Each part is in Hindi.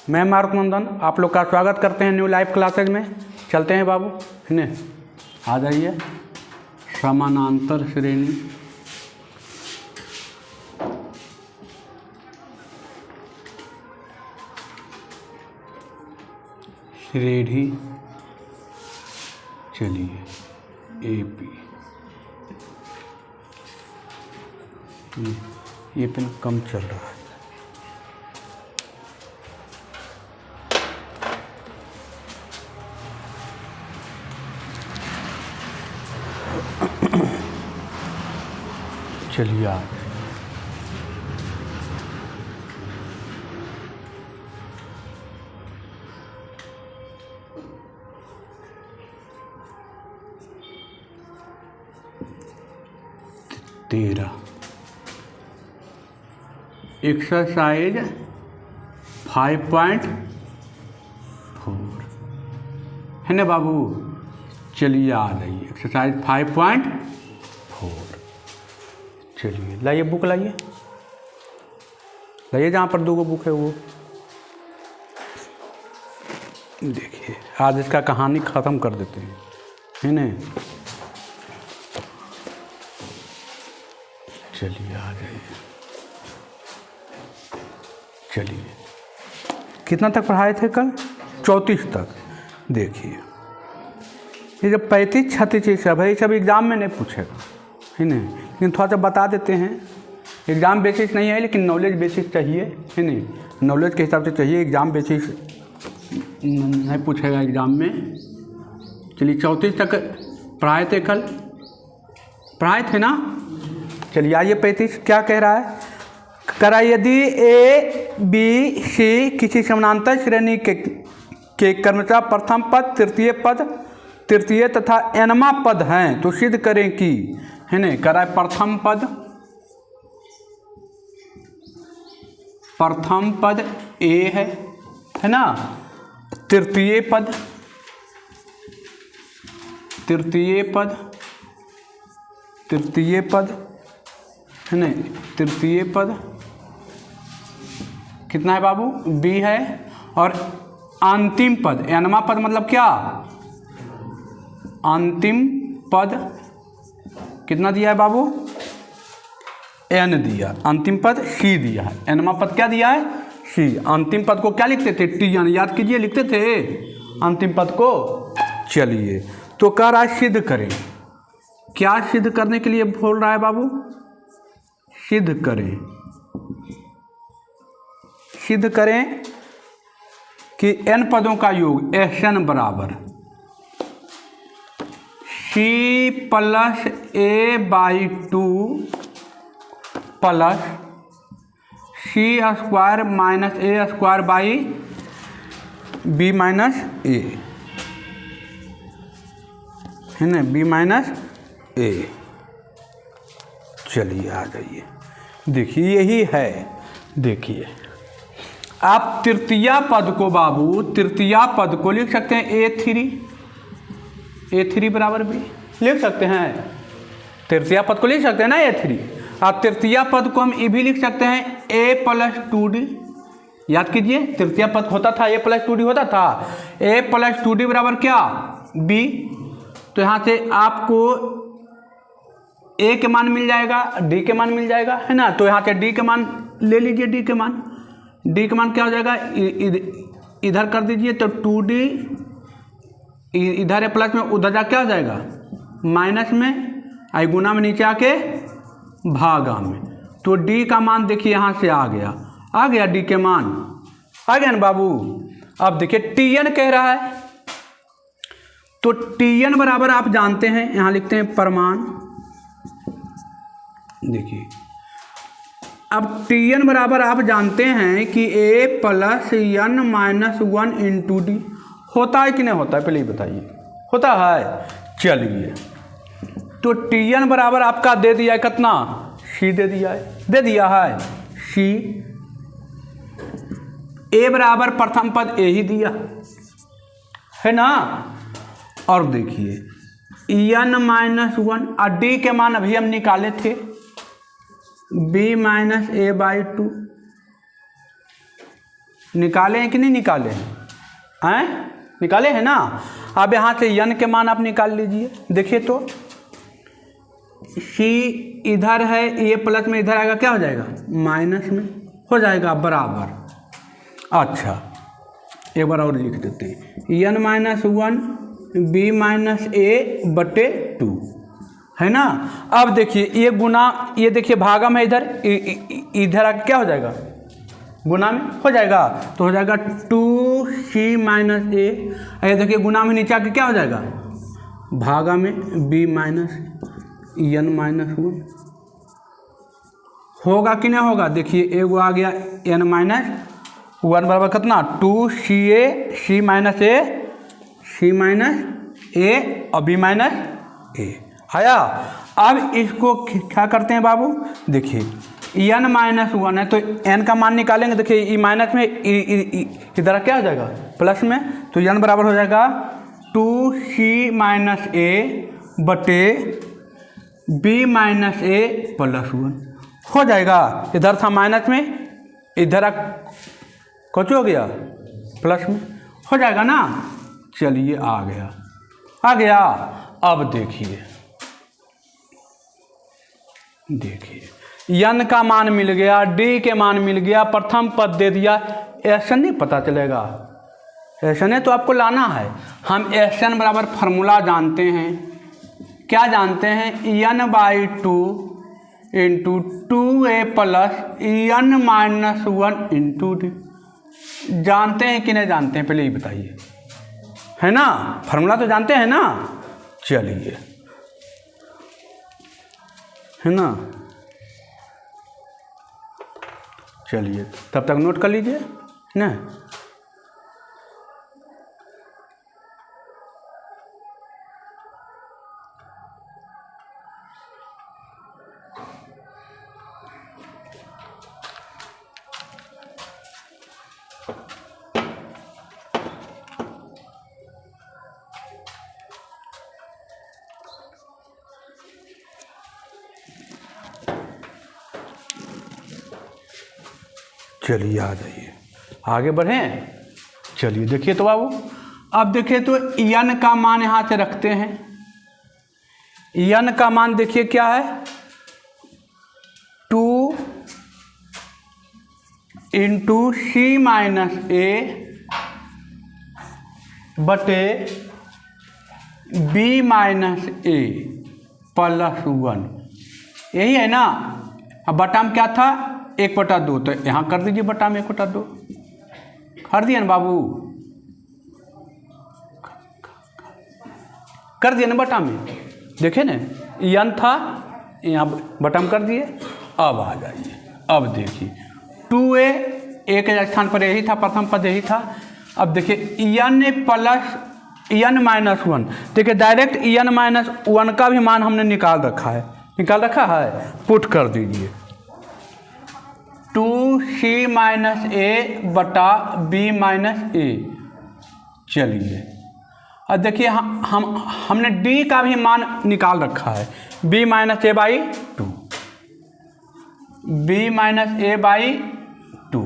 मैं मारुत नंदन आप लोग का स्वागत करते हैं न्यू लाइफ क्लासेज में। चलते हैं बाबू, है आ जाइए। समानांतर श्रेणी श्रेणी चलिए AP ये पेन कम चल रहा है। चलिए आज तेरह एक्सरसाइज 5.4 है ना बाबू। चलिए आ जाइए एक्सरसाइज 5.4। चलिए लाइए बुक, लाइए जहाँ पर दो बुक है वो देखिए। आज इसका कहानी ख़त्म कर देते हैं, है ना। चलिए आ जाइए। चलिए कितना तक पढ़ाए थे कल? 34 तक। देखिए ये जब 35, 36 सब है, ये सब एग्ज़ाम में नहीं पूछेगा, है ना। लेकिन थोड़ा सा बता देते हैं, एग्ज़ाम बेसिस नहीं है लेकिन नॉलेज बेसिस चाहिए, है नहीं। नॉलेज के हिसाब से चाहिए, एग्ज़ाम बेसिस नहीं पूछेगा एग्ज़ाम में। चलिए 34 तक पढ़ाए थे कल, पढ़ाए थे ना। चलिए आइए 35 क्या कह रहा है। करा यदि ABC किसी समानांतर श्रेणी के क्रमशः प्रथम पद, तृतीय तथा nवां पद हैं तो सिद्ध करें कि, है ना। करा प्रथम पद A है ना। तृतीय पद है ना। तृतीय पद कितना है बाबू? B है। और अंतिम पद, nवां पद मतलब क्या? अंतिम पद कितना दिया है बाबू? N दिया। अंतिम पद C दिया है। nवां पद क्या दिया है? C। अंतिम पद को क्या लिखते थे? Tn, याद कीजिए, लिखते थे अंतिम पद को। चलिए तो कह रहा है सिद्ध करें। क्या सिद्ध करने के लिए बोल रहा है बाबू? सिद्ध करें कि n पदों का योग Sn बराबर C + A/2 plus C² - A² B - A, है ना। B - A। चलिए आ जाइए। देखिए यही है। देखिए आप तृतीय पद को बाबू, तृतीय पद को लिख सकते हैं A3 बराबर B लिख सकते हैं। तृतीय पद को लिख सकते हैं ना A3। आप तृतीय पद को हम ये भी लिख सकते हैं A + 2D। याद कीजिए तृतीय पद होता था A + 2D होता था। A + 2D बराबर क्या? B। तो यहाँ से आपको A के मान मिल जाएगा, D के मान मिल जाएगा, है ना। तो यहाँ से D के मान ले लीजिए। D के मान क्या हो जाएगा? इधर कर दीजिए तो 2D, इधर है प्लस में, उधर जा क्या हो जाएगा? माइनस में, आई गुना में, नीचे आके भागा में। तो D का मान देखिए यहाँ से आ गया D के मान आ गया ना बाबू। अब देखिए Tn कह रहा है तो Tn बराबर आप जानते हैं, यहाँ लिखते हैं परिमाण। देखिए अब Tn बराबर आप जानते हैं कि A + n - 1 × D होता है कि नहीं होता है? पहले ही बताइए, होता है। चलिए तो Tn बराबर आपका दे दिया है कितना? C दे दिया है C। A बराबर प्रथम पद A ही दिया है ना। और देखिए n - 1 और D के मान अभी हम निकाले थे B - A/2 निकाले हैं कि नहीं निकाले हैं? निकाले हैं ना। अब यहाँ से n के मान आप निकाल लीजिए। देखिए तो c इधर है, ये प्लस में इधर आएगा, क्या हो जाएगा? माइनस में हो जाएगा, बराबर। अच्छा एक बार और लिख देते हैं, n minus 1 b minus a बटे 2 है ना। अब देखिए ये गुना, ये देखिए भागा में इधर इधर आके क्या हो जाएगा? गुना में हो जाएगा, तो हो जाएगा 2c माइनस a। ये देखिए गुना में नीचे आके क्या हो जाएगा? भागा में b माइनस n माइनस 1 होगा कि नहीं होगा? देखिए एगो आ गया n माइनस 1 बराबर कितना? 2ca c माइनस a और b माइनस a आया। अब इसको क्या करते हैं बाबू? देखिए n माइनस 1 है तो n का मान निकालेंगे। देखिए ई माइनस में इधर क्या हो जाएगा? प्लस में, तो n बराबर हो जाएगा 2c माइनस a बटे b माइनस a प्लस 1 हो जाएगा। इधर था माइनस में, इधर कुछ हो गया प्लस में, हो जाएगा ना। चलिए आ गया। अब देखिए n का मान मिल गया, d के मान मिल गया, प्रथम पद दे दिया। एसन नहीं पता चलेगा, एसन तो आपको लाना है। हम एसन बराबर फार्मूला जानते हैं, क्या जानते हैं? n/2 into 2a plus n minus 1 into d। जानते हैं कि नहीं जानते हैं? पहले ही बताइए, है ना। फार्मूला तो जानते हैं ना। चलिए, है ना। चलिए तब तक नोट कर लीजिए ना। चलिए आ जाइए, आगे बढ़ें। चलिए देखिए तो बाबू, अब देखिए तो n का मान यहाँ से रखते हैं। n का मान देखिए क्या है? 2 इंटू c माइनस a बटे b माइनस a प्लस 1, यही है ना। अब बटा में क्या था? 1/2, तो यहाँ कर दीजिए बटा में 1/2 कर दिया ना बाबू, कर दिया ना बटा में। देखे ना n था, यहाँ बटा में कर दिए। अब आ जाइए, अब देखिए 2a एक स्थान पर यही था, प्रथम पद यही था। अब देखिए n प्लस n माइनस 1, देखिए डायरेक्ट n माइनस 1 का भी मान हमने निकाल रखा है, पुट कर दीजिए 2c माइनस a बटा b माइनस a। चलिए अब देखिए हमने d का भी मान निकाल रखा है, b minus a by 2, b minus a by 2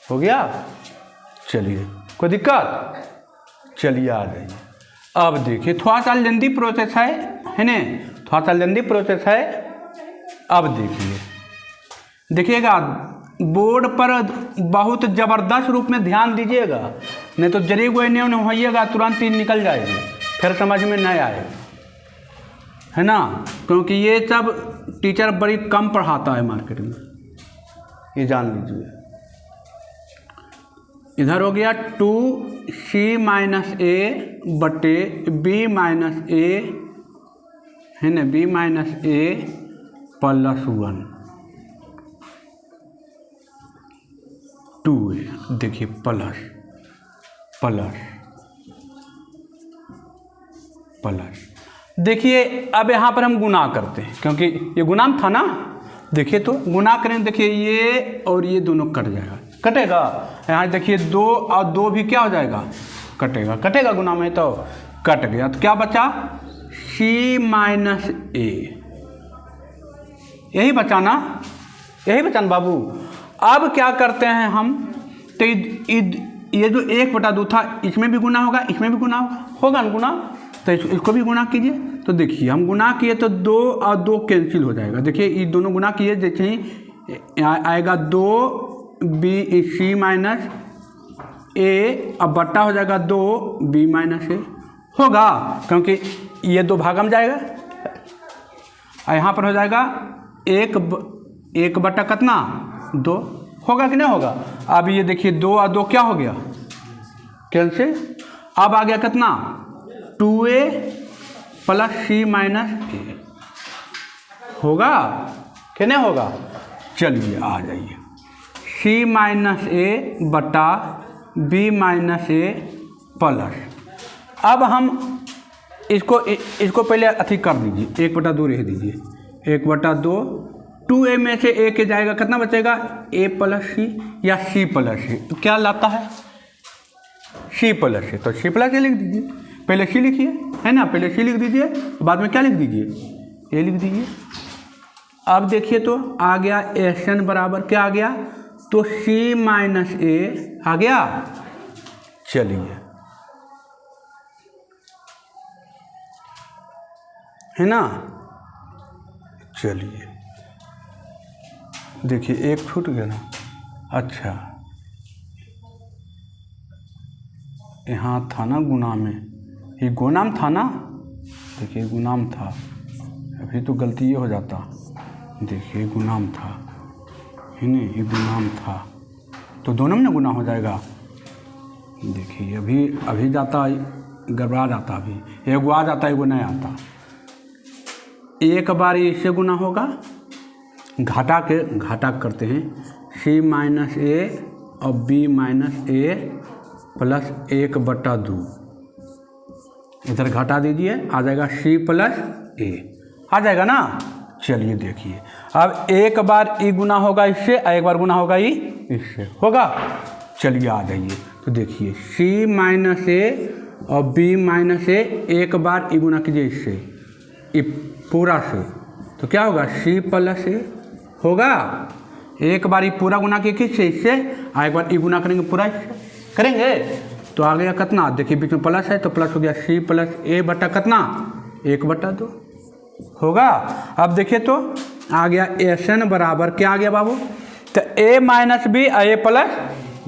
हो गया। चलिए कोई दिक्कत? चलिए आ जाइए। अब देखिए थोड़ा सा लेंदी प्रोसेस है ना, थोड़ा सा लेंदी प्रोसेस है। अब देखिएगा बोर्ड पर बहुत ज़बरदस्त रूप में ध्यान दीजिएगा, नहीं तो जरी कोई नहीं होइएगा तुरंत ही निकल जाएगी, फिर समझ में नहीं आएगा, है ना। क्योंकि ये सब टीचर बड़ी कम पढ़ाता है मार्केट में, ये जान लीजिए। इधर हो गया 2c माइनस a बटे b माइनस a, है ना, b minus a plus 1 2a। देखिए प्लस देखिए अब यहाँ पर हम गुना करते हैं, क्योंकि ये गुणाम था ना। देखिए तो गुना करें, देखिए ये और ये दोनों कट जाएगा, कटेगा। यहाँ देखिए 2 और 2 भी क्या हो जाएगा? कटेगा गुना में, तो कट गया। तो क्या बचा? c माइनस a, यही बचा ना, बाबू। अब क्या करते हैं हम, तो ये जो 1/2 था इसमें भी गुना होगा, इसमें भी गुना होगा ना गुना, तो इसको भी गुना कीजिए। तो देखिए हम गुना किए तो 2 और 2 कैंसिल हो जाएगा। देखिए ये दोनों गुना किए, देखिए आएगा 2b माइनस ए, अब बट्टा हो जाएगा 2b माइनस ए होगा, क्योंकि ये 2 भाग में जाएगा और यहाँ पर हो जाएगा 1 बट्टा कितना 2 होगा कि नहीं होगा। अब ये देखिए 2 और 2 क्या हो गया कैंसिल। अब आ गया कितना 2a प्लस c माइनस ए होगा कि नहीं होगा। चलिए आ जाइए, c माइनस ए बटा b माइनस ए प्लस, अब हम इसको पहले अथी कर दीजिए, 1/2 रह दीजिए, 1/2 2a में से a के जाएगा कितना बचेगा a प्लस सी या c प्लस सी, तो क्या लाता है c प्लस सी, तो c प्लस ए लिख दीजिए, पहले c लिखिए है ना, पहले c लिख दीजिए, बाद में क्या लिख दीजिए a लिख दीजिए। अब देखिए तो आ गया Sn बराबर क्या आ गया, तो c माइनस ए आ गया। चलिए है ना, चलिए देखिए एक छूट गया ना, अच्छा यहाँ था ना गुना में, ये गुनाम था ना, देखिए गुनाम था, अभी तो गलती ये हो जाता, देखिए गुनाम था है नहीं, ये गुनाम था तो दोनों में ना गुना हो जाएगा। देखिए अभी जाता गड़बड़ा जाता, अभी एगो आ जाता एगो नहीं आता, एक बार इससे गुना होगा, घाटा करते हैं, c माइनस ए और b माइनस ए प्लस 1/2, इधर घटा दीजिए, आ जाएगा c प्लस ए, आ जाएगा ना। चलिए देखिए अब एक बार ई गुना होगा इससे, एक बार गुना होगा ई इससे होगा। चलिए आ जाइए, तो देखिए c माइनस ए और b माइनस ए, एक बार ई गुना कीजिए इससे, ये पूरा से, तो क्या होगा c प्लस ए होगा। एक बार ये पूरा गुना किए किससे इससे, एक बार ई गुना करेंगे पूरा करेंगे, तो आ गया कितना, देखिए बीच में प्लस है तो प्लस हो गया c प्लस ए बटा कितना 1/2 होगा। अब देखिए तो आ गया Sn बराबर क्या आ गया बाबू, तो a minus B a plus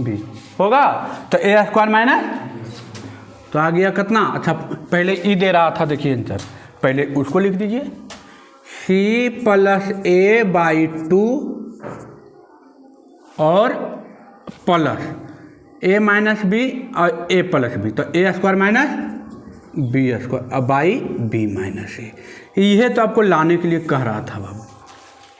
B होगा, तो a स्क्वायर माइनस, तो आ गया कितना, अच्छा पहले ई दे रहा था, देखिए आंसर पहले उसको लिख दीजिए, c प्लस ए बाई 2 और प्लस a माइनस बी और a प्लस बी, तो a square minus b square by b minus a, यह तो आपको लाने के लिए कह रहा था बाबू,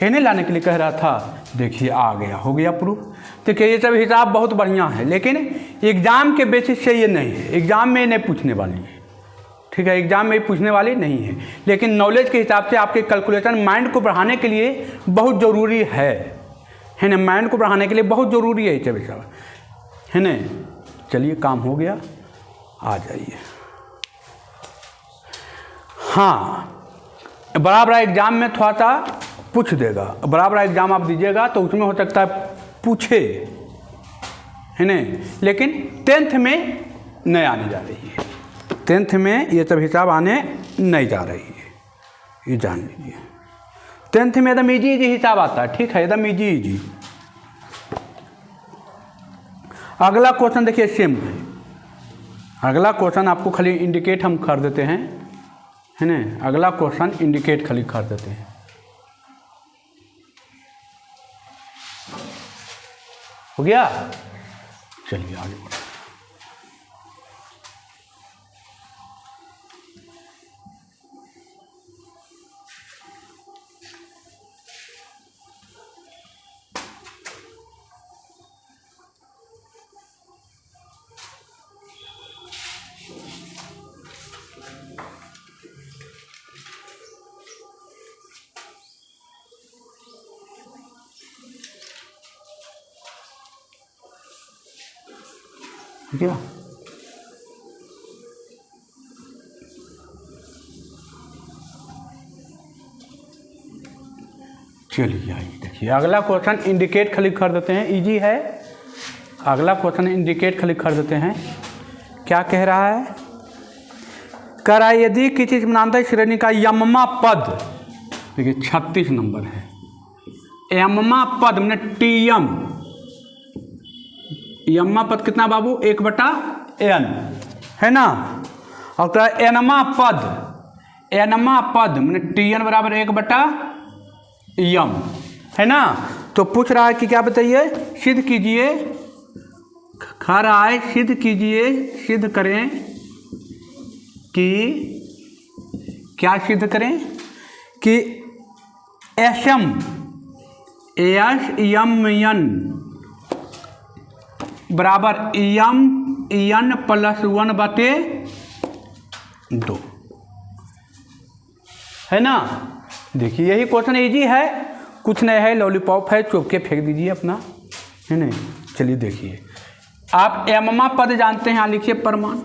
है नहीं लाने के लिए कह रहा था। देखिए आ गया, हो गया प्रूफ। देखिए ये सब हिसाब बहुत बढ़िया है, लेकिन एग्ज़ाम के बेसिस से ये नहीं है, एग्ज़ाम में नहीं पूछने वाली है, ठीक है, एग्ज़ाम में पूछने वाली नहीं है, लेकिन नॉलेज के हिसाब से आपके कैलकुलेशन माइंड को बढ़ाने के लिए बहुत ज़रूरी है ना, माइंड को बढ़ाने के लिए बहुत ज़रूरी है ये सब, है ना। चलिए काम हो गया, आ जाइए। हाँ बड़ा बड़ा एग्ज़ाम में थोड़ा सा पूछ देगा, बड़ा बड़ा एग्ज़ाम आप दीजिएगा तो उसमें हो सकता है पूछे, है ना, लेकिन 10th में नहीं आने जा रही है, 10th में ये सब हिसाब आने नहीं जा रही है, ये जान लीजिए। 10th में एकदम ईजी हिसाब आता है, ठीक है, एकदम ईजी। अगला क्वेश्चन देखिए सेम है, अगला क्वेश्चन आपको खाली इंडिकेट हम कर देते हैं, है ना, अगला क्वेश्चन इंडिकेट खाली कर देते हैं। हो गया, चलिए आगे बढ़ो। क्या चलिए आइए देखिए अगला क्वेश्चन इंडिकेट खाली कर देते हैं, इजी है। अगला क्वेश्चन इंडिकेट खाली कर देते हैं। क्या कह रहा है, करा यदि किसी समानांतर श्रेणी का यममा पद, देखिए 36 नंबर है, यममा पद मैंने टीएम, यममा पद कितना बाबू 1/n है ना, और करा एनमा पद, एनमा पद मैंने टीएन बराबर 1/m है ना। तो पूछ रहा है कि क्या बताइए, सिद्ध कीजिए, खा रहा है सिद्ध कीजिए, सिद्ध करें कि क्या सिद्ध करें कि एसएम एस बराबर एन प्लस 1/2 है ना। देखिए यही क्वेश्चन इजी है, कुछ नहीं है, लॉलीपॉप है, चुप के फेंक दीजिए अपना, है नहीं। चलिए देखिए, आप एममा पद जानते हैं, यहाँ लिखिए परमाणु।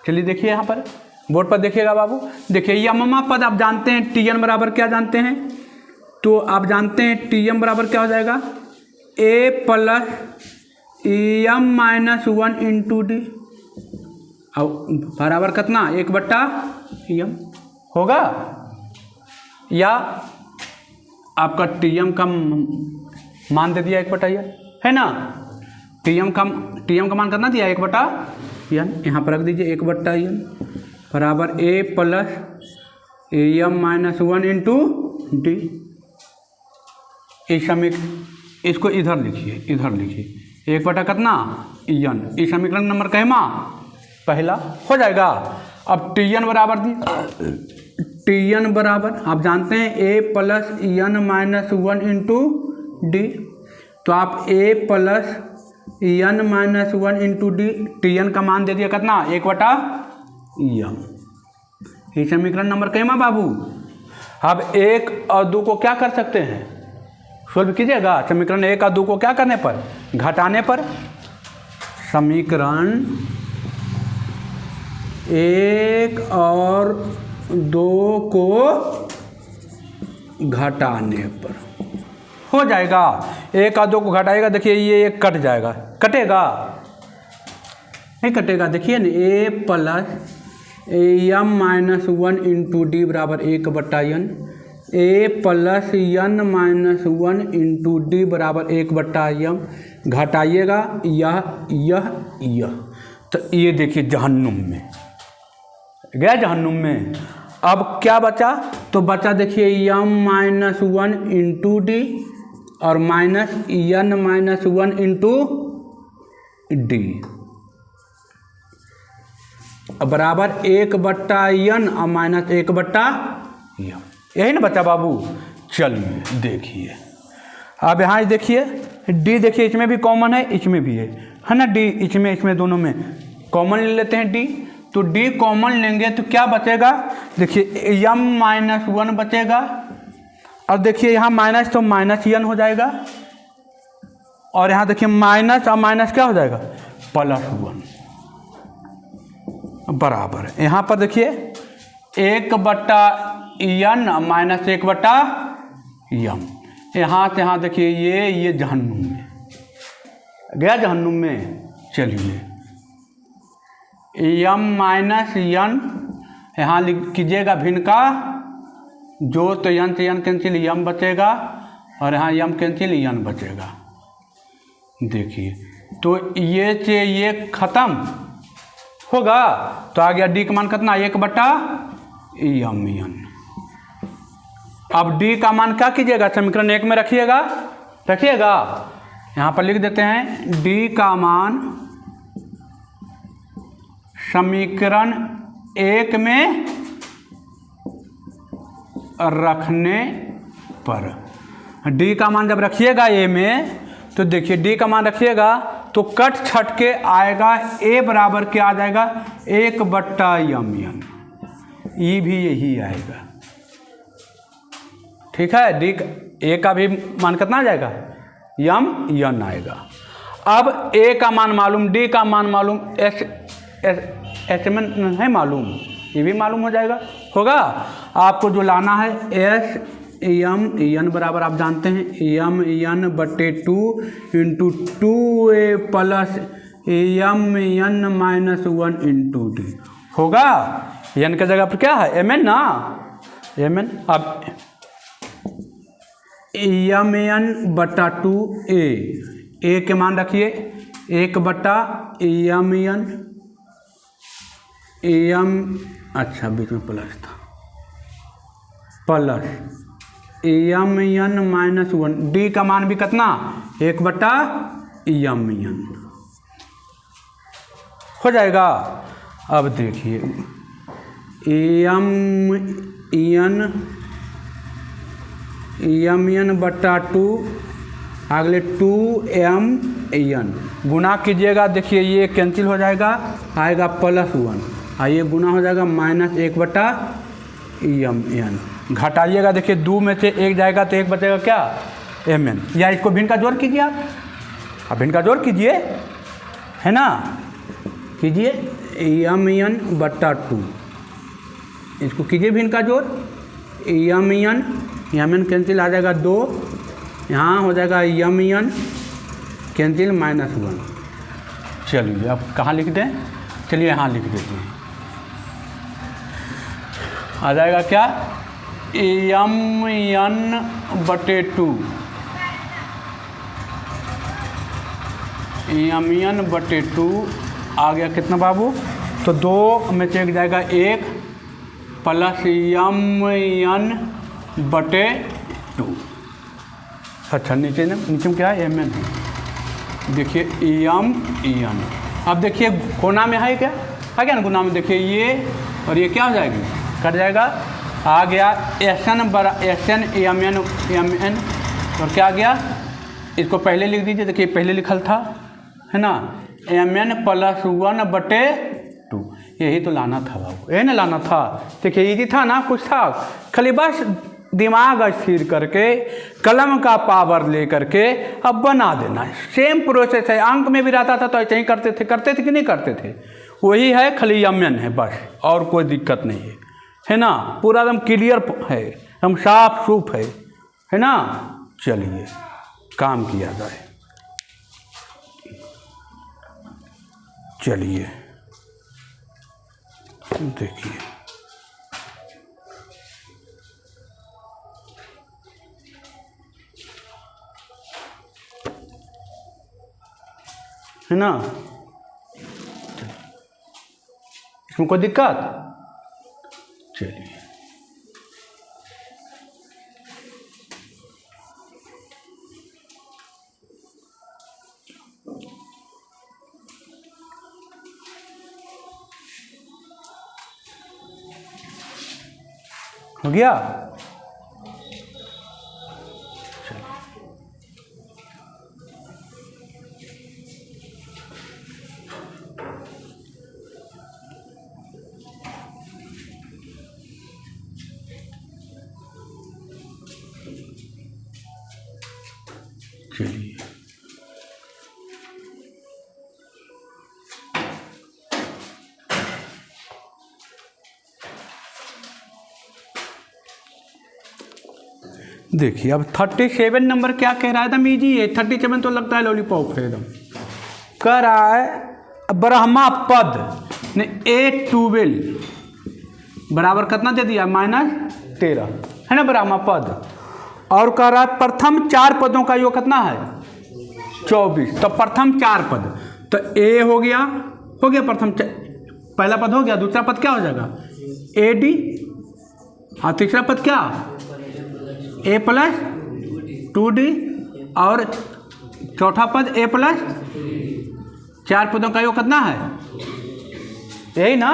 चलिए देखिए यहाँ पर बोर्ड पर देखिएगा बाबू, देखिए यममा पद आप जानते हैं, टीएन बराबर क्या जानते हैं, तो आप जानते हैं टीएम बराबर क्या हो जाएगा, a plus m minus 1 into D, और बराबर कितना 1/m होगा, या आपका टीएम का मान दे दिया 1/n है ना, टीएम का मान कितना दिया 1/n, यहाँ पर रख दीजिए 1/n बराबर a plus m minus 1 into d. इस समीकरण इसको इधर लिखिए, इधर लिखिए 1 कितना n, इस समीकरण नंबर कहमा पहला हो जाएगा। अब टीएन बराबर दी, टीएन बराबर आप जानते हैं a plus N minus 1 into d, तो आप a plus N minus 1 into d, t n का मान दे दिया कितना 1/m। ये समीकरण नंबर कहमा बाबू। अब 1 और 2 को क्या कर सकते हैं, सोल्व कीजिएगा। समीकरण 1 और 2 को क्या करने पर, घटाने पर, समीकरण 1 और 2 को घटाने पर हो जाएगा। 1 और 2 को घटाएगा, देखिए ये 1 कट जाएगा, कटेगा नहीं कटेगा, देखिए ना a plus m minus 1 into D बराबर 1/n, a plus N minus 1 into D बराबर 1/m, घटाइएगा यह तो ये देखिए जहन्नुम में गया, जहन्नुम में। अब क्या बचा, तो बचा देखिए एम माइनस 1 इंटू डी और minus N minus 1 into D बराबर 1/n और माइनस 1/m, यही ना बचा बाबू। चलिए देखिए, अब यहाँ देखिए डी, देखिए इसमें भी कॉमन है, इसमें भी है ना डी, इसमें दोनों में कॉमन ले लेते हैं डी, तो डी कॉमन लेंगे तो क्या बचेगा, देखिए एम माइनस 1 बचेगा, और देखिए यहाँ माइनस तो माइनस एन हो जाएगा, और यहाँ देखिए माइनस और माइनस क्या हो जाएगा +1 बराबर, यहाँ पर देखिए 1/n माइनस 1/m, यहाँ से यहाँ देखिए ये जहन्नुम में गया, जहन्नुम में। चलिए एम माइनस एन यहाँ लिख कीजिएगा भिन्न का, जो तो एन से एन कैंसिल एम बचेगा, और यहाँ एम कैंसिल एन बचेगा। देखिए तो ये से ये खत्म होगा, तो आ गया डी का मान कितना 1/m। अब डी का मान क्या कीजिएगा, समीकरण 1 में रखिएगा, यहाँ पर लिख देते हैं डी का मान समीकरण 1 में रखने पर, डी का मान जब रखिएगा ए में, तो देखिए डी का मान रखिएगा तो कट छट के आएगा, ए बराबर क्या आ जाएगा 1/mn, ई भी यही आएगा, ठीक है। डी ए का भी मान कितना आ जाएगा m आएगा। अब ए का मान मालूम, डी का मान मालूम, एस में है मालूम, ये भी मालूम हो जाएगा, होगा। आपको जो लाना है एस एम एन बराबर आप जानते हैं एम एन बटे 2 into 2a plus M N minus 1 into D, होगा। एन की जगह पर क्या है एम एन ना, एम एन। अब एम एन बटा 2a, ए के मान रखिए 1 बटा एम एन, एम अच्छा बीच में प्लस था, plus M N minus 1, D का मान भी कितना 1 बटा एम एन हो जाएगा। अब देखिए एम एन बटा 2 अगले 2m एन गुना कीजिएगा, देखिए ये कैंसिल हो जाएगा, आएगा +1, ये गुना हो जाएगा -1 बटा एम एन। घटाइएगा, देखिए 2 में से 1 जाएगा तो 1 बचेगा क्या एम एन, या इसको भिन्न का जोड़ कीजिए आप, भिन्न का जोड़ कीजिए, है ना, कीजिए एम एन बटा 2, इसको कीजिए भिन्न का जोड़, एम एन कैंसिल आ जाएगा 2, यहाँ हो जाएगा एम एन कैंसिल -1। चलिए अब कहाँ लिख दें, चलिए यहाँ लिख देते हैं, आ जाएगा क्या एम एन बटे 2, एम एन बटे 2 आ गया कितना बाबू, तो 2 में से 1 जाएगा 1 प्लस एम एन बटे 2। अच्छा नीचे में क्या है एम एन, देखिए एम एन। अब देखिए कोना में है क्या, है क्या ना गुना में, देखिए ये और ये क्या हो जाएगी, कट जाएगा, आ गया एस एन बरा एस एन एम एन और क्या आ गया, इसको पहले लिख दीजिए, देखिए पहले लिखल था, है ना, एम एन प्लस 1 बटे 2, यही तो लाना था बाबू, यही ना लाना था। देखिए इजी था ना, कुछ था, खाली बस दिमाग स्थिर करके कलम का पावर ले करके अब बना देना है। सेम प्रोसेस है, अंक में भी रहता था तो ऐसे ही करते थे कि नहीं करते थे, वही है, खाली एम एन है बस, और कोई दिक्कत नहीं है ना, पूरा एकदम क्लियर है, हम साफ सूफ है ना। चलिए काम किया जाए, चलिए देखिए है ना, इसमें कोई दिक्कत, चलिए हो गया। चलिए देखिए अब 37 नंबर क्या कह रहा है, एकदम ईजी है, 37 तो लगता है लॉलीपॉप है एकदम, कह रहा है ब्रह्मा पद ने A12 बराबर कितना दे दिया -13, है ना ब्रह्मा पद, और कह रहा है प्रथम 4 पदों का योग कितना है 24, तो प्रथम 4 पद, तो A हो गया प्रथम पहला पद हो गया, दूसरा पद क्या हो जाएगा AD, और तीसरा पद क्या A प्लस 2D, और चौथा पद A प्लस 4 पदों का योग कितना है, यही ना,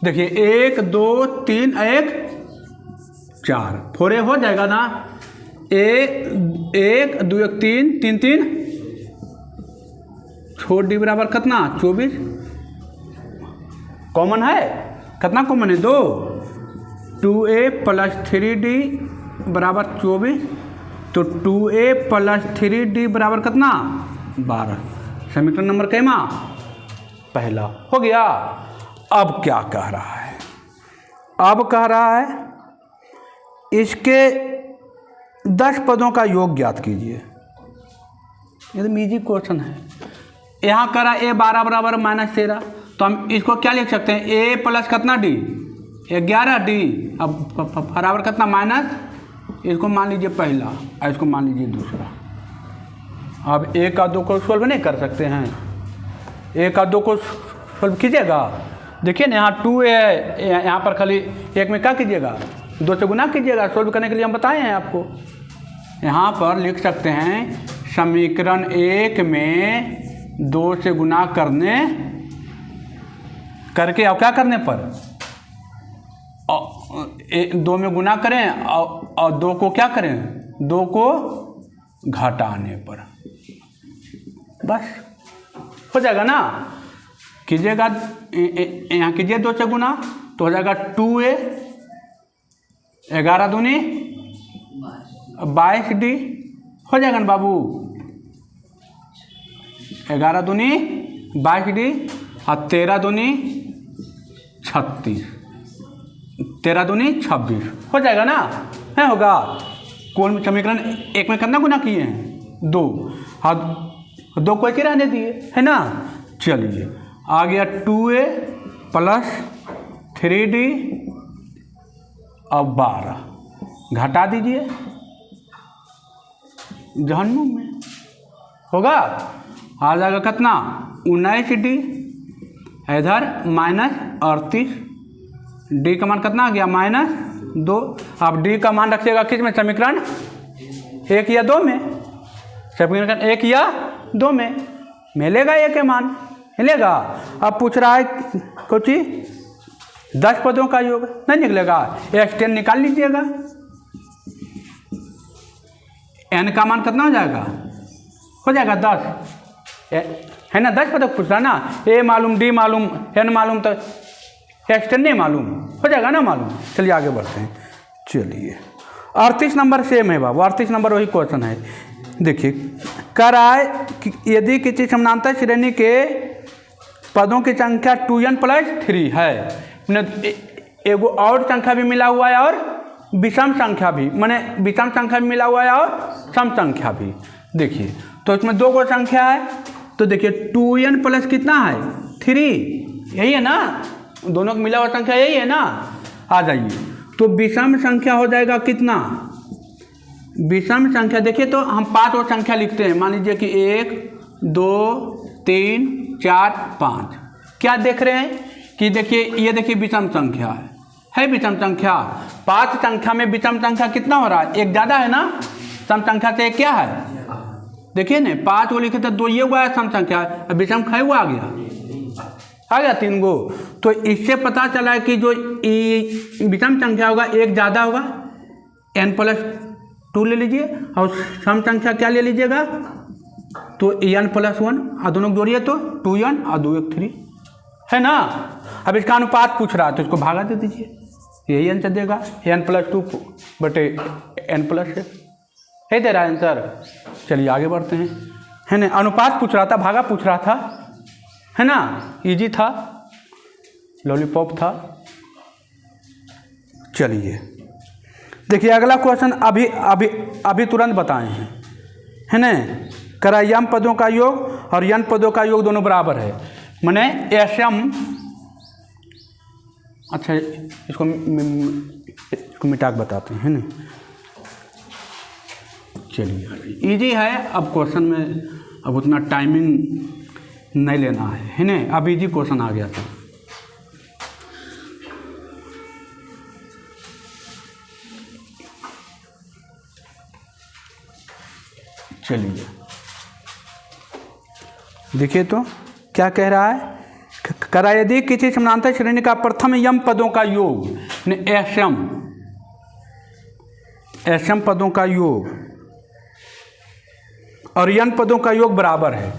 देखिए 1 2 3 1 4 4 हो जाएगा ना, 1 2 1 3 3 3 छोड़ डी बराबर कितना 24, कॉमन है, कितना कॉमन है 2, 2A प्लस 3D बराबर 24, तो 2A प्लस 3D बराबर कितना 12, समीकरण नंबर कैमा पहला हो गया। अब क्या कह रहा है, अब कह रहा है इसके 10 पदों का योग ज्ञात कीजिए। एकदम इजी क्वेश्चन है। यहाँ करा a 12 बराबर -13, तो हम इसको क्या लिख सकते हैं, a प्लस कितना d, 11d, अब बराबर कितना माइनस, इसको मान लीजिए पहला और इसको मान लीजिए दूसरा। अब 1 और 2 को सोल्व नहीं कर सकते हैं, 1 और 2 को सोल्व कीजिएगा। देखिए ना यहाँ 2a है, यहाँ पर खाली 1 में क्या कीजिएगा, 2 से गुना कीजिएगा। सोल्व करने के लिए हम बताए हैं आपको। यहाँ पर लिख सकते हैं समीकरण 1 में 2 से गुना करके अब क्या करने पर 2 में गुना करें और 2 को क्या करें, 2 को घटाने पर, बस हो जाएगा ना। कीजिएगा, यहाँ कीजिए 2 से गुना तो हो जाएगा 2a, 11 दूनी 22d, हो जाएगा ना बाबू, 11 दूनी 22d और 13 दूनी 36, 13 दूनी 26, हो जाएगा ना, है होगा। कौन समीकरण 1 में कितना गुना किए हैं, 2, और 2 को एक ही रहने दिए, है ना। चलिए आ गया 2a प्लस 3d और 12, घटा दीजिए, जहन्नुम में होगा। आ जाएगा कितना, 19d, इधर -38, d का मान कितना आ गया, -2। अब d का मान रखिएगा किस में, समीकरण 1 या 2 में, समीकरण 1 या 2 में मिलेगा a के मान, मिलेगा। अब पूछ रहा है कुछ 10 पदों का योग, नहीं निकलेगा, x10 निकाल लीजिएगा, n का मान कितना हो जाएगा, हो जाएगा 10, है ना। 10 पदों पूछ रहा ना, a मालूम, d मालूम, n मालूम, तो x10 नहीं मालूम, हो जाएगा ना मालूम। चलिए आगे बढ़ते हैं। चलिए 38 नंबर सेम है बाबू, 38 नंबर वही क्वेश्चन है। देखिए कह रहा है कि यदि किसी समानांतर श्रेणी के पदों की संख्या 2n प्लस 3 है, एगो और संख्या भी मिला हुआ है और विषम संख्या भी, माने विषम संख्या भी मिला हुआ है और सम संख्या भी। देखिए तो इसमें 2 गो संख्या है, तो देखिए 2n प्लस कितना है, 3, यही है ना, दोनों को मिला हुआ संख्या यही है ना। आ जाइए, तो विषम संख्या हो जाएगा कितना, विषम संख्या देखिए तो हम 5 और संख्या लिखते हैं, मान लीजिए कि 1 2 3 4 5। क्या देख रहे हैं कि देखिए ये देखिए विषम संख्या है विषम संख्या। 5 संख्या में विषम संख्या कितना हो रहा है, 1 ज़्यादा है ना, सम संख्या से 1 क्या है, देखिए ना 5 को लिखे तो 2 ये हुआ है सम संख्या, विषम संख्या हुआ आ गया 3 गो। तो इससे पता चला है कि जो विषम संख्या होगा 1 ज़्यादा होगा, n प्लस 2 ले लीजिए, और सम संख्या क्या ले लीजिएगा, तो n प्लस 1, और दोनों को जोड़िए तो 2n और 2 1 3, है ना। अब इसका अनुपात पूछ रहा है तो इसको भागा दे दीजिए, यही आंसर देगा, n प्लस 2 बटे n प्लस 1, है दे रहा है आंसर। चलिए आगे बढ़ते हैं, है ना। अनुपात पूछ रहा था, भागा पूछ रहा था, है ना, इजी था, लॉलीपॉप था। चलिए देखिए अगला क्वेश्चन अभी तुरंत बताए हैं, है ना। करा यम पदों का योग और यन पदों का योग दोनों बराबर है, माने एसम, अच्छा इसको मिटा के बताते हैं ना। चलिए इजी है, अब क्वेश्चन में अब उतना टाइमिंग नहीं लेना है ना। अब इजी क्वेश्चन आ गया था। चलिए देखिए तो क्या कह रहा है, करा यदि किसी समानांतर श्रेणी का प्रथम यम पदों का योग, एसम पदों का योग और यन पदों का योग बराबर है,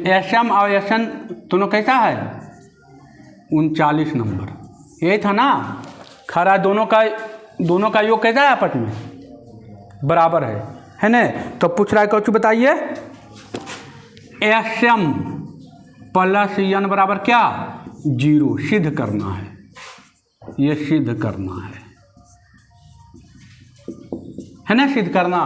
एसम और एसन दोनों कैसा है 39 नंबर, यही था ना। खरा दोनों का योग कैसा है आपस में बराबर है ना। तो पूछ रहा है कुछ बताइए, एसम प्लस यन बराबर क्या 0, सिद्ध करना है, ये सिद्ध करना है ना, सिद्ध करना।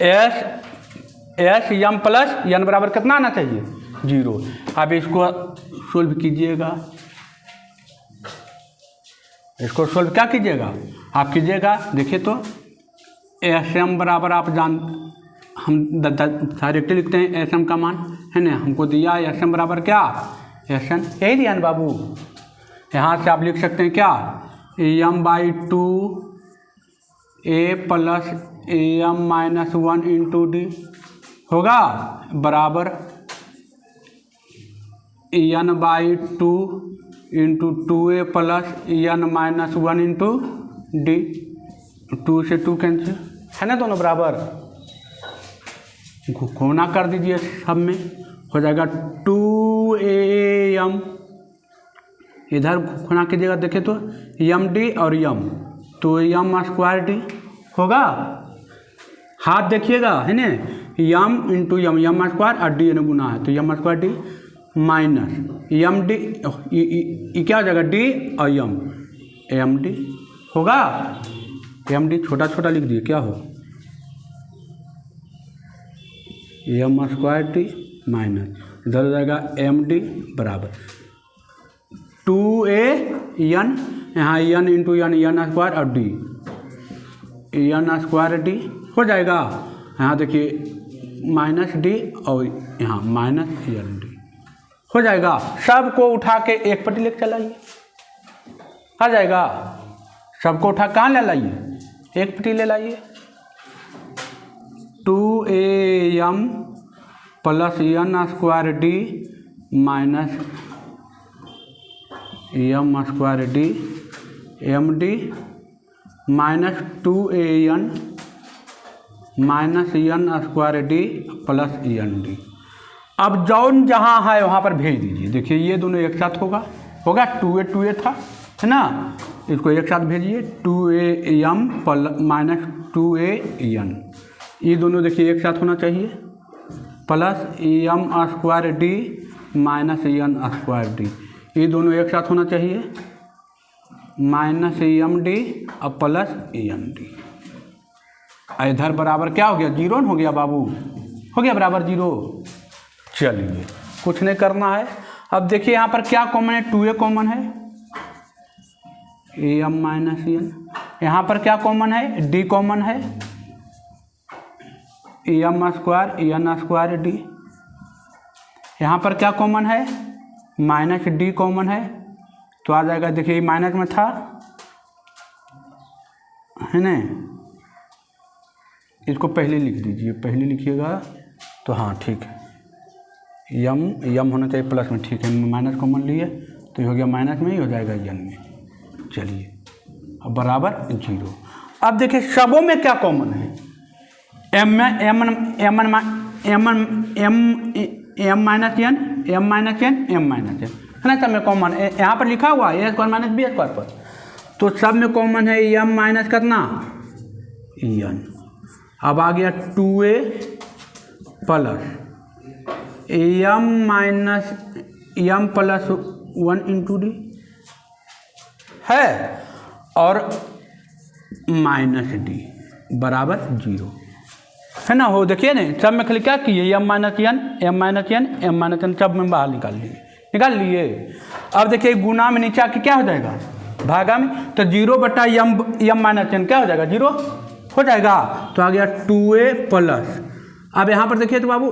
एस यम प्लस एन बराबर कितना आना चाहिए, 0। अब इसको सोल्व कीजिएगा, इसको सोल्व क्या कीजिएगा आप कीजिएगा, देखिए तो एस एम बराबर आप हम डायरेक्टली लिखते हैं एस एम का मान है ना, हमको दिया एस एम बराबर क्या, एस एन, यही दिया ना बाबू। यहाँ से आप लिख सकते हैं क्या, m/2 a plus am-1 into D होगा बराबर n/2 into 2a plus n-1 into D, 2 से 2 कैंसिल है ना, दोनों बराबर। गुणा कर दीजिए, सब में हो जाएगा 2am, इधर गुणा कीजिएगा, देखिए तो md और m, तो m² होगा, हाथ देखिएगा है ना, m इंटू m² और d ने गुना है तो m² माइनस md, ये क्या हो जाएगा d और md होगा, md छोटा छोटा लिख दिए, क्या हो m² माइनस इधर हो जाएगा md बराबर 2an, यहाँ n इंटू n² और d, n² हो जाएगा, यहाँ देखिए माइनस डी और यहाँ माइनस n d हो जाएगा। सबको उठा के एक पट्टी लेकर चलाइए, आ जाएगा। सबको उठा कहाँ ले लाइए, एक पट्टी ले लाइए। 2am plus n² d minus m² d md minus 2an minus n² d plus n d। अब जौन जहाँ है वहाँ पर भेज दीजिए, देखिए ये दोनों एक साथ होगा 2a था है ना, इसको एक साथ भेजिए 2am माइनस 2an, ये दोनों देखिए एक साथ होना चाहिए, plus m² d minus n² d, ये दोनों एक साथ होना चाहिए, माइनस md और प्लस n d। इधर बराबर क्या हो गया, 0 हो गया बाबू, हो गया बराबर 0। चलिए कुछ नहीं करना है। अब देखिए यहाँ पर क्या कॉमन है, 2a कॉमन है, am माइनस n, यहाँ पर क्या कॉमन है, d कॉमन है, m² n² d, यहाँ पर क्या कॉमन है, माइनस d कॉमन है, तो आ जाएगा, देखिए माइनस में था है ना, इसको पहले लिख दीजिए, पहले लिखिएगा तो हाँ ठीक है, यम होना चाहिए प्लस में, ठीक है, माइनस कॉमन लिए तो ये हो गया माइनस में ही हो जाएगा n में। चलिए अब बराबर 0। अब देखिए सबों में क्या कॉमन है, m माइनस n है ना, सब में कॉमन यहाँ पर लिखा हुआ है a² माइनस b² पर, तो सब में कॉमन है m माइनस कितना n। अब आ गया 2a plus m minus m plus 1 into D है, और माइनस डी बराबर 0 है ना, हो देखिए ना, सब में खाली क्या किए, m माइनस n सब में बाहर निकाल लिए। अब देखिए गुना में नीचे आके क्या हो जाएगा, भागा में, तो 0/m माइनस n क्या हो जाएगा, 0 हो जाएगा, तो आ गया 2a प्लस। अब यहाँ पर देखिए तो बाबू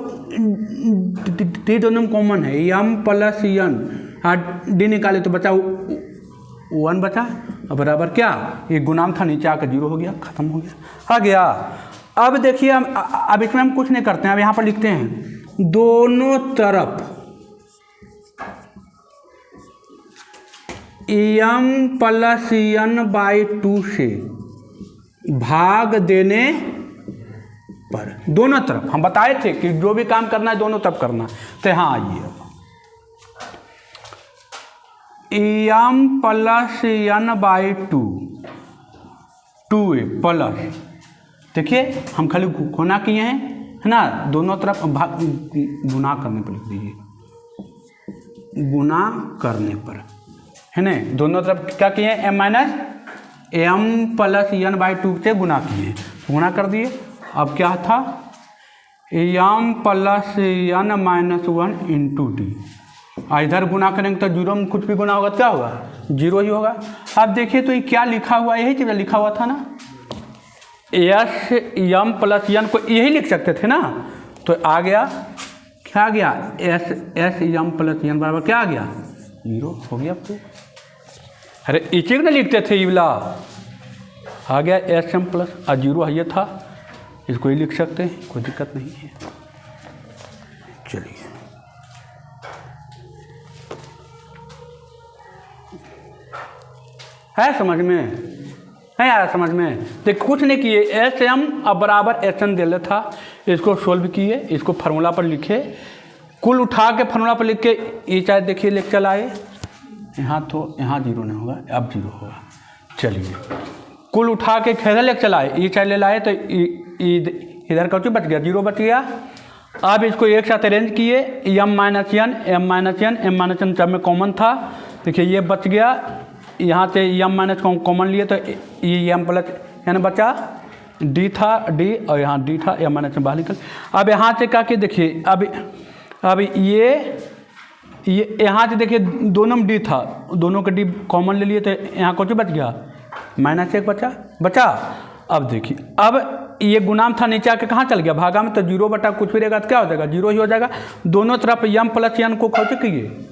डी दोनों में कॉमन है, m प्लस n, डी निकाले तो बचा 1 बचा, अब बराबर क्या, ये गुणाम था, नीचे आकर 0 हो गया, खत्म हो गया, आ गया। अब देखिए अब इसमें हम कुछ नहीं करते हैं, अब यहाँ पर लिखते हैं दोनों तरफ m प्लस n/2 से भाग देने पर, दोनों तरफ हम बताए थे कि जो भी काम करना है दोनों तरफ करना है, तो यहाँ आइए, m plus n/2 2a plus, देखिए हम खाली गुना किए हैं है ना, दोनों तरफ गुना करने पर लिख दीजिए, गुना करने पर है ना, दोनों तरफ क्या किए, m minus M plus N by 2 से गुना किए, गुना कर दिए। अब क्या था, M plus N minus 1 into D. इधर गुना करेंगे तो जीरो में कुछ भी गुना होगा तो क्या होगा, जीरो ही होगा। अब देखिए तो ये क्या लिखा हुआ, यही चीज़ लिखा हुआ था ना, एस एम प्लस एन को यही लिख सकते थे ना, तो आ गया, क्या आ गया, एस एम प्लस एन बराबर क्या आ गया, जीरो हो गया। आपको अरे इसी को ना लिखते थे, इवला आ गया एस एम प्लस, और जीरो ये था, इसको ही लिख सकते हैं, कोई दिक्कत नहीं है। चलिए है समझ में, है यार समझ में। तो कुछ नहीं किए, एस एम अब बराबर एस एन दे था, इसको सोल्व किए, इसको फार्मूला पर लिखे, कुल उठा के फार्मूला पर लिख के ये चाहे देखिए लेके चलाए, यहाँ तो यहाँ जीरो नहीं होगा, अब जीरो होगा। चलिए कुल उठा के खेदर लेके चलाए, ये चाहे ले लाए तो इधर का बच गया, जीरो बच गया। अब इसको एक साथ अरेंज किए, M minus N, M minus N, M minus N सब में कॉमन था, देखिए ये बच गया, यहाँ से एम माइनस कॉमन लिए तो ये एम प्लस एन बचा, डी था डी, और यहाँ डी था, एम माइनस एन बाहर निकल। अब यहाँ से क्या कि देखिए, अब ये यहाँ से देखिए दोनों में डी था, दोनों का डी कॉमन ले लिए तो यहाँ कुछ बच गया, माइनस एक बचा। अब देखिए, अब ये गुणाम था, नीचे आके कहाँ चल गया, भागा में, तो जीरो बटा कुछ भी रहेगा तो क्या हो जाएगा, जीरो ही हो जाएगा। दोनों तरफ एम प्लस एन को खोज किए,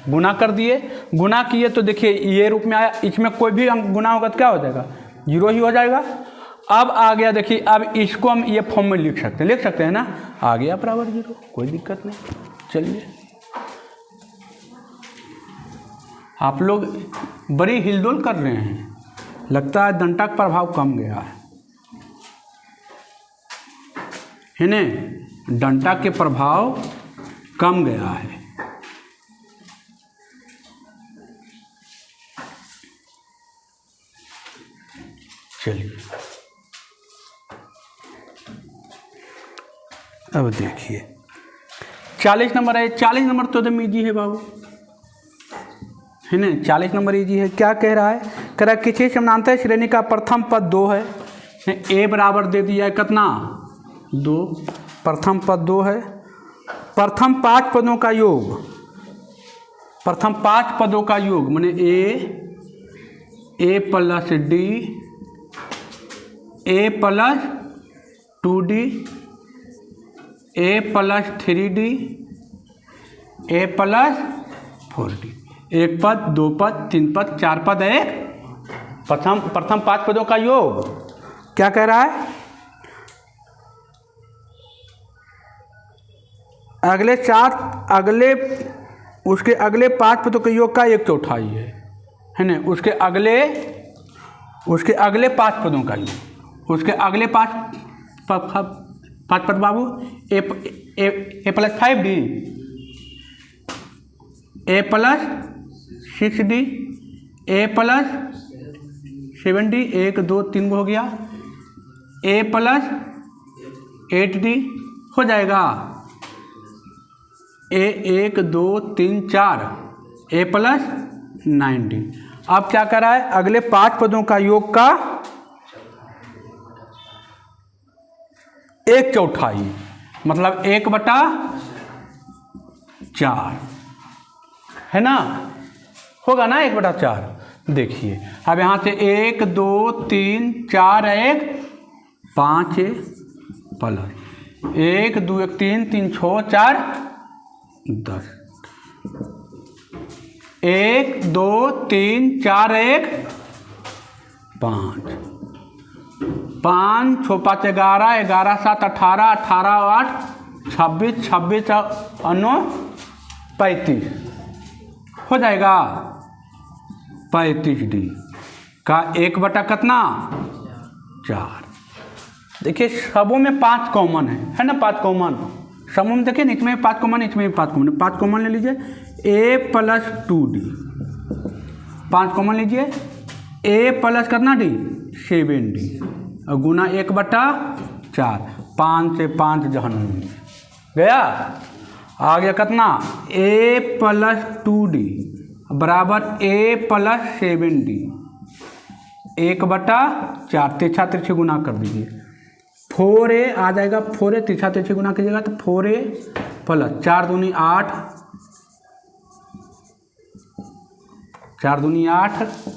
गुना कर दिए, गुना किए तो देखिए ये रूप में आया, इसमें कोई भी अंक गुना होगा तो क्या हो जाएगा, जीरो ही हो जाएगा। अब आ गया, देखिए अब इसको हम ये फॉर्म में लिख सकते हैं ना, आ गया बराबर जीरो, कोई दिक्कत नहीं। चलिए आप लोग बड़ी हिलडुल कर रहे हैं, लगता है डंटा का प्रभाव कम गया है ना, डंटा के प्रभाव कम गया है। चलिए अब देखिए 40 नंबर है, 40 नंबर तो एकदम ईजी है बाबू, है ना, 40 नंबर ईजी है। क्या कह रहा है, कह रहा है किसी समानांतर श्रेणी का प्रथम पद 2 है, ए बराबर दे दिया है कितना, 2, प्रथम पद 2 है, प्रथम 5 पदों का योग, प्रथम 5 पदों का योग माने ए प्लस डी, ए प्लस 2d, ए प्लस 3d, ए प्लस 4d, एक पद, 2 पद, 3 पद, 4 पद है, प्रथम 5 पदों का योग। क्या कह रहा है, उसके अगले 5 पदों के योग का 1/4 है ना, उसके अगले 5 पदों का योग, उसके अगले 5 पद बाबू, ए प्लस 5d, ए प्लस 6d, ए प्लस 7d, 1 2 3 हो गया, ए प्लस 8d हो जाएगा, ए 1 2 3 4, ए प्लस 9d। अब क्या कर रहा है, अगले 5 पदों का योग का 1/4 मतलब 1/4 है ना, होगा ना 1/4। देखिए अब यहाँ से 1 2 3 4 1 5 प्लस 1 2 1 3 3 6 4 10, 1 2 3 4 1 5, 5 6 5 11, 11 7 18, 18 8 26, 26 9 35 हो जाएगा, 35d का 1 कितना 4। देखिए सबों में 5 कॉमन है ना, 5 कॉमन समूह में, देखिए इसमें 5 कॉमन, इसमें भी 5 कॉमन, 5 कॉमन ले लीजिए, a प्लस 2d, 5 कॉमन लीजिए, a प्लस कितना d 7d, और गुना 1/4, 5 से 5 जहन्नुम गया, आ गया कितना a प्लस 2d, बराबर a प्लस 7d 1/4 तिरछा तिरछी गुना कर दीजिए। 4a आ जाएगा, 4a तिरछा तिरछी गुना कीजिएगा तो 4a प्लस 4 दूनी 8, 4 दूनी 8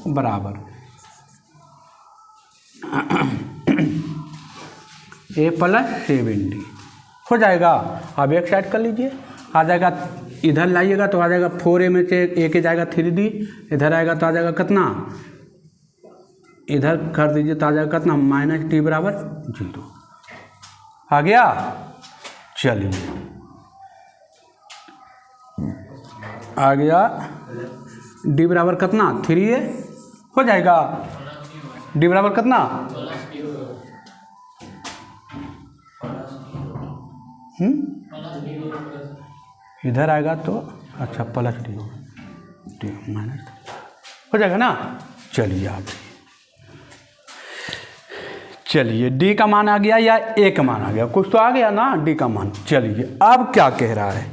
बराबर a प्लस 7d हो जाएगा। अब एक साइड कर लीजिए, आ जाएगा इधर लाइएगा तो आ जाएगा 4a में से a के जाएगा 3d, इधर आएगा तो आ जाएगा कितना, इधर कर दीजिए तो आ जाएगा कितना -d बराबर 0 आ गया। चलिए आ गया d बराबर कितना 3a हो जाएगा, d बराबर कितना इधर आएगा तो अच्छा प्लस डी माइनस हो जाएगा ना। चलिए आ जाइए, चलिए डी का मान आ गया या ए का मान आ गया, कुछ तो आ गया ना डी का मान। चलिए अब क्या कह रहा है,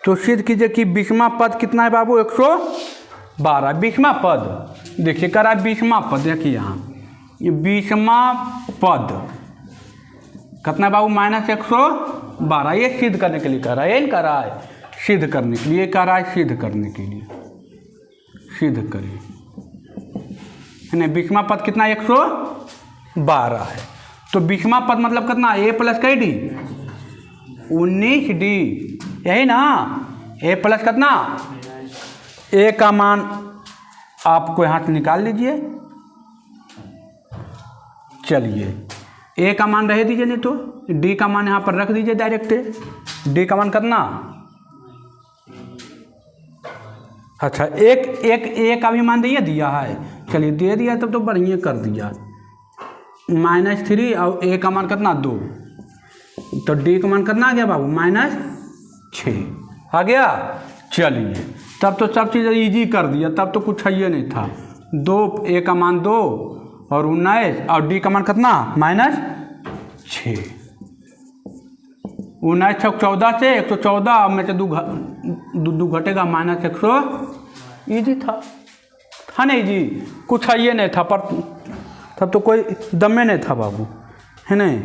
तो सिद्ध कीजिए कि 20वां पद कितना है बाबू 112। 20वां पद देखिए कर रहा है, 20वां पद देखिए यहाँ ये 20वां पद कितना है बाबू -112। ये सिद्ध करने के लिए कह रहा है, ये नहीं कह रहा है सिद्ध करने के लिए, कह रहा है सिद्ध करने के लिए, सिद्ध करिए है ना। 20वां पद कितना 112 है, तो 20वां पद मतलब कितना a प्लस कई डी 19d यही ना, a प्लस कितना a का मान आपको यहाँ से निकाल लीजिए। चलिए a का मान रह दीजिए, नहीं तो d का मान यहाँ पर रख दीजिए डायरेक्ट। d का मान कितना अच्छा एक का भी मान दिया है, चलिए दे दिया तब तो बढ़िया कर दिया। -3 और a का मान कितना 2, तो d का मान कितना आ गया बाबू -6 आ गया। चलिए तब तो सब चीज़ इजी कर दिया, तब तो कुछ है नहीं था। 2 a का मान 2 और 19 और d का मान कितना -6, 19 छक 14 से 114 में से 2 घटेगा -100। ईजी था ना, ईजी कुछ है ये नहीं था, पर तब तो कोई दमे नहीं था बाबू है नहीं,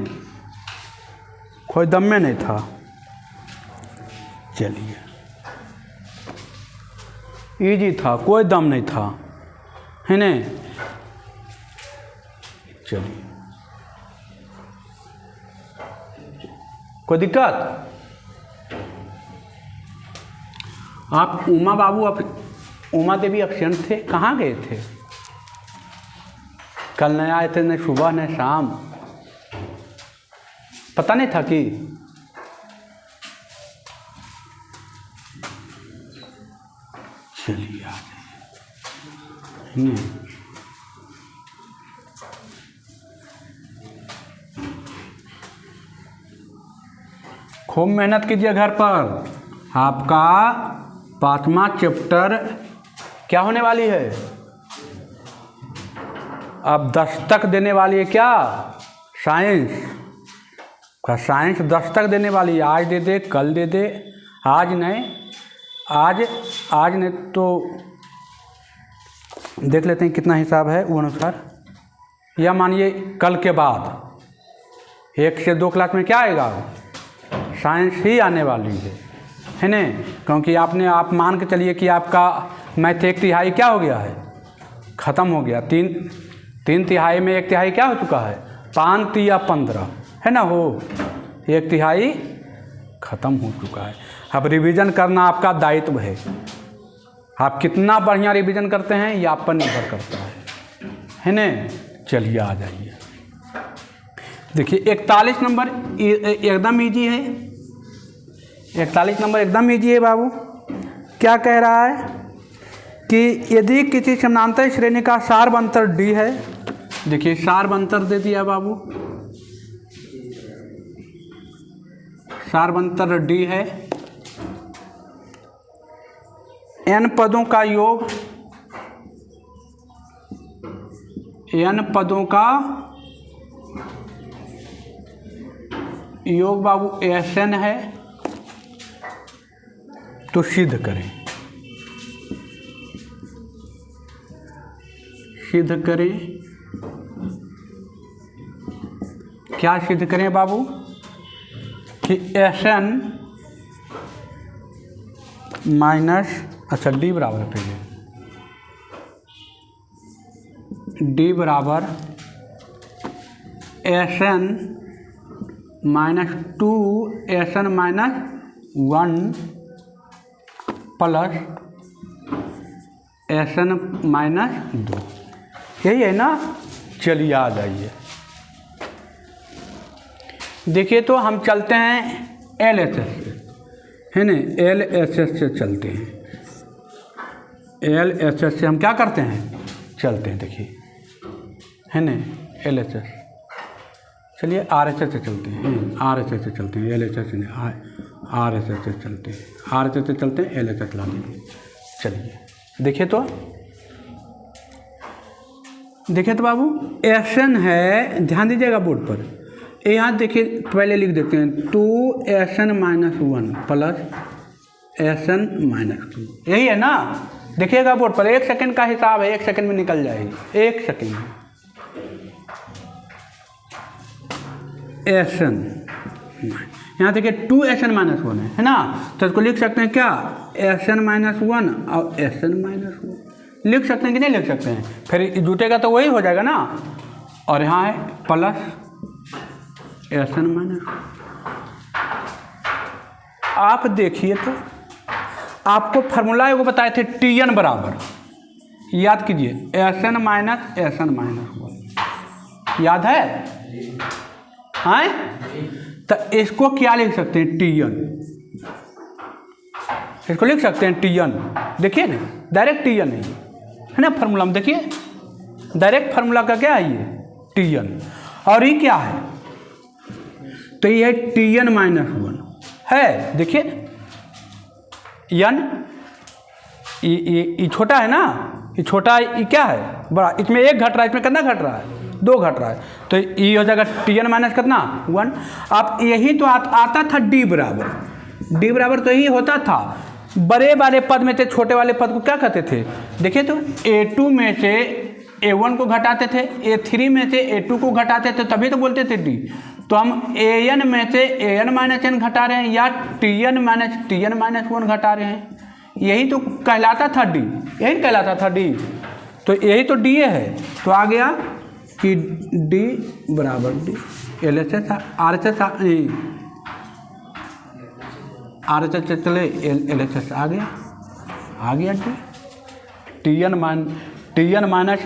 कोई दमे नहीं था। चलिए ईजी था, कोई दम नहीं था है नहीं। चलिए कोई दिक्कत, आप उमा बाबू उमा देवी अक्षर थे, कहाँ गए थे, कल नहीं आए थे, न सुबह न शाम, पता नहीं था कि चलिए आ जाइए। खूब मेहनत कीजिए घर पर, आपका 5वां चैप्टर क्या होने वाली है, अब 10 तक देने वाली है। क्या साइंस का, साइंस 10 तक देने वाली है। आज दे दे, कल दे दे, आज नहीं, आज नहीं तो देख लेते हैं कितना हिसाब है वो अनुसार, या मानिए कल के बाद 1 से 2 क्लास में क्या आएगा, साइंस ही आने वाली है ना। क्योंकि आप मान के चलिए कि आपका मैथ 1/3 क्या हो गया है, ख़त्म हो गया। 3/3 में 1/3 क्या हो चुका है, 5 या 15 है ना, हो 1/3 ख़त्म हो चुका है। अब रिवीजन करना आपका दायित्व है, आप कितना बढ़िया रिवीजन करते हैं ये आप पर निर्भर करता है ना। चलिए आ जाइए, देखिए 41 नंबर एकदम ईजी है, 41 नंबर एकदम ईजी है बाबू। क्या कह रहा है कि यदि किसी समानांतर श्रेणी का सार्वंतर D है, देखिए सार्वंतर दे दिया बाबू, सार्वंतर D है, n पदों का योग, n पदों का योग बाबू Sn है, तो सिद्ध करें। सिद्ध करें, क्या सिद्ध करें बाबू कि Sn माइनस, अच्छा डी बराबर पहले, डी बराबर Sn minus 2 Sn minus 1 plus Sn minus 2, यही है ना। चलिए आ जाइए, देखिए तो हम चलते हैं LHS से, है ना, LHS से चलते हैं। LHS से हम क्या करते हैं, चलते हैं, देखिए है ना, LHS, चलिए RHS से चलते हैं, RHS से चलते हैं, LHS से नहीं, RHS से चलते हैं, RHS से चलते हैं, LHS ला देंगे। चलिए देखिए तो, देखिए तो बाबू Sn है, ध्यान दीजिएगा बोर्ड पर, यहाँ देखिए पहले लिख देते हैं 2Sn minus 1 plus Sn minus 2, यही है ना। देखिएगा बोर्ड पर, 1 सेकंड का हिसाब है, 1 सेकंड में निकल जाएगी, 1 सेकंड। Sn यहाँ देखिए 2Sn माइनस 1 है ना, तो इसको लिख सकते हैं क्या, Sn माइनस 1 और Sn माइनस 1 लिख सकते हैं कि नहीं लिख सकते हैं, फिर जुटेगा तो वही हो जाएगा ना। और यहाँ है प्लस Sn माइनस, आप देखिए तो आपको फार्मूला एगो बताए थे Tn बराबर, याद कीजिए Sn माइनस Sn माइनस 1, याद है, हाँ। तो इसको क्या लिख सकते हैं, Tn, इसको लिख सकते हैं Tn, देखिए ना डायरेक्ट Tn है ना फार्मूला में, देखिए डायरेक्ट फार्मूला का क्या है ये Tn, और ये क्या है, तो ये है Tn माइनस 1 है, देखिए n, ये छोटा है ना, ये छोटा, ये क्या है बड़ा, इसमें 1 घट रहा है, इसमें कितना घट रहा है, 2 घट रहा है, तो ये हो जाएगा Tn माइनस कितना 1। अब यही तो आता था D बराबर, D बराबर तो यही होता था, बड़े वाले पद में से छोटे वाले पद को क्या कहते थे, देखिए तो A2 में से A1 को घटाते थे, A3 में से A2 को घटाते थे, तभी तो बोलते थे D। तो हम An में से An माइनस n घटा रहे हैं, या Tn माइनस 1 घटा रहे हैं, यही तो कहलाता था D, यही कहलाता था D, तो यही तो D है। तो आ गया कि D बराबर D, LHS RHS से चले LHS आ गया D, Tn माइनस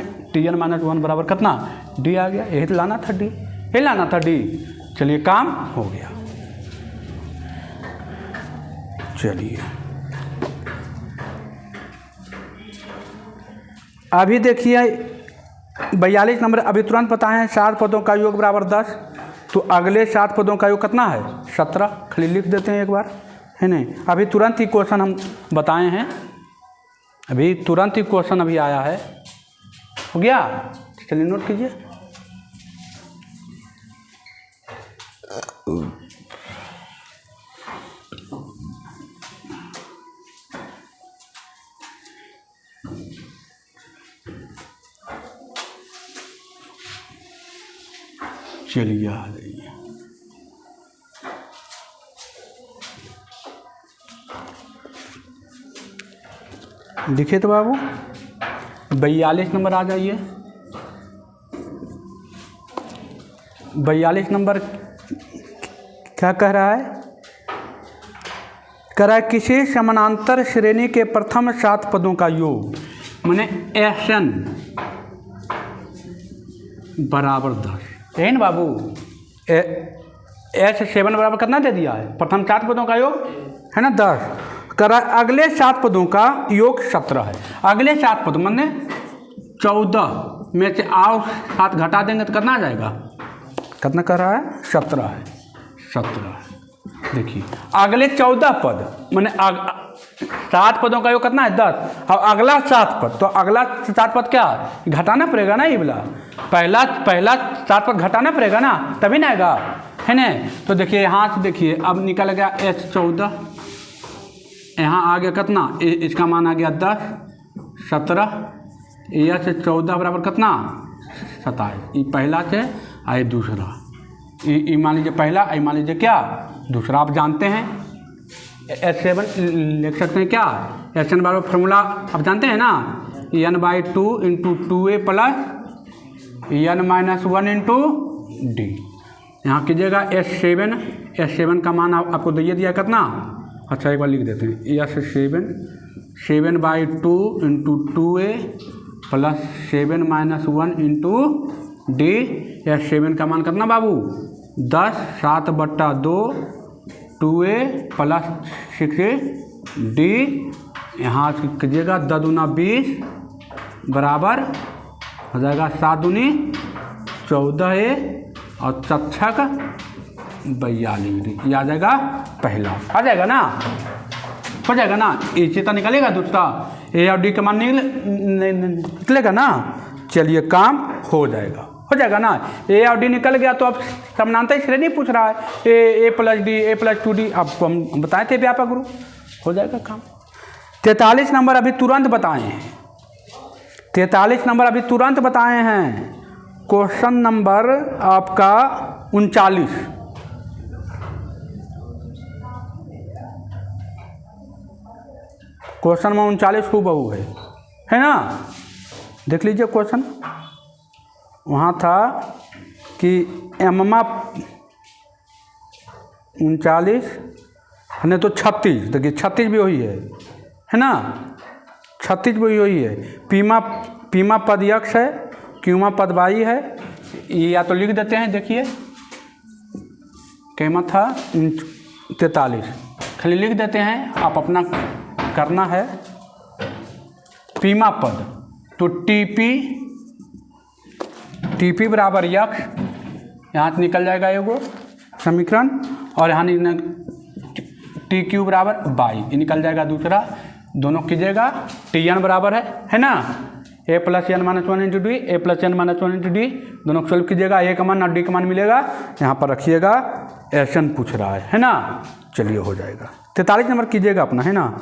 1 बराबर कितना D आ गया, यही तो लाना था D, यही लाना था D। चलिए काम हो गया। चलिए अभी देखिए 42 नंबर, अभी तुरंत पता है 7 पदों का योग बराबर 10, तो अगले 7 पदों का योग कितना है 17, खाली लिख देते हैं एक बार, है नहीं। अभी तुरंत ही क्वेश्चन हम बताए हैं, अभी तुरंत ही क्वेश्चन अभी आया है, हो गया, चलिए नोट कीजिए। चलिए आ जाइए, देखिए तो बाबू 42 नंबर आ जाइए। 42 नंबर क्या कह रहा है, कह रहा है किसी समानांतर श्रेणी के प्रथम 7 पदों का योग, माने Sn बराबर 10, यही ना बाबू, S7 बराबर कितना दे दिया है, प्रथम 7 पदों का योग है ना 10, कह रहा है अगले 7 पदों का योग 17 है। अगले 7 पदों माने 14 में से आओ 7 घटा देंगे तो कितना आ जाएगा, कितना कह रहा है 17 है, 17 है। देखिए अगले 14 पद माने 7 पदों का योग कितना है 10, और अगला 7 पद, तो अगला 7 पद क्या है, घटाना पड़ेगा ना, ये वाला पहला 7 पद घटाना पड़ेगा ना, तभी ना आएगा, है ना। तो देखिए यहाँ से देखिए अब निकल गया S14, यहाँ आ गया कितना, इसका मान आ गया 10, 17, यह से 14 बराबर कितना 27। ये पहला से आए दूसरा, ये मान लीजिए पहला, ये मान लीजिए क्या दूसरा। आप जानते हैं H7 लिख सकते हैं क्या, H7 बराबर फॉर्मूला आप जानते हैं ना, n/2 into 2a plus n-1 into D. यहाँ कीजिएगा H7 का मान आपको दिया कितना, अच्छा एक बार लिख देते हैं, H7/2 into 2a plus 7-1 into D. H7 का मान कितना बाबू 10, 7/2 2a प्लस 6d। यहाँ कीजिएगा 10 दूना 20 बराबर हो जाएगा 7 दूनी 14a और 4 42। ये आ जाएगा पहला, आ जाएगा ना, हो जाएगा ना। ए चेता निकलेगा दूसरा, ए और डी का मान निकलेगा ना। चलिए काम हो जाएगा ना। ए और डी निकल गया तो अब समानांतर श्रेणी पूछ रहा है, ए प्लस डी, ए प्लस 2d, आपको हम बताए थे व्यापक रूप, हो जाएगा काम। 43 नंबर अभी तुरंत बताए हैं, 43 नंबर अभी तुरंत बताए हैं। क्वेश्चन नंबर आपका 39, क्वेश्चन नंबर 39 हूबहू है ना। देख लीजिए क्वेश्चन, वहाँ था कि एममा 39 नहीं तो 36, देखिए 36 भी वही है ना, 36 भी वही है। पीमा पद यक्ष है, क्यूमा पद वाई है। ये या तो लिख देते हैं, देखिए कैमा था 43, खाली लिख देते हैं, आप अपना करना है। पीमा पद तो टीपी बराबर यक्ष, यहाँ से निकल जाएगा एगो समीकरण, और यहाँ टी क्यू बराबर बाई, ये निकल जाएगा दूसरा। दोनों कीजिएगा, टी एन बराबर है ना, a plus n-1 into D, A plus n-1 into D, दोनों सॉल्व कीजिएगा। ए का मान और डी का मान मिलेगा, यहाँ पर रखिएगा। एशन पूछ रहा है ना। चलिए हो जाएगा। 43 नंबर कीजिएगा अपना, है ना।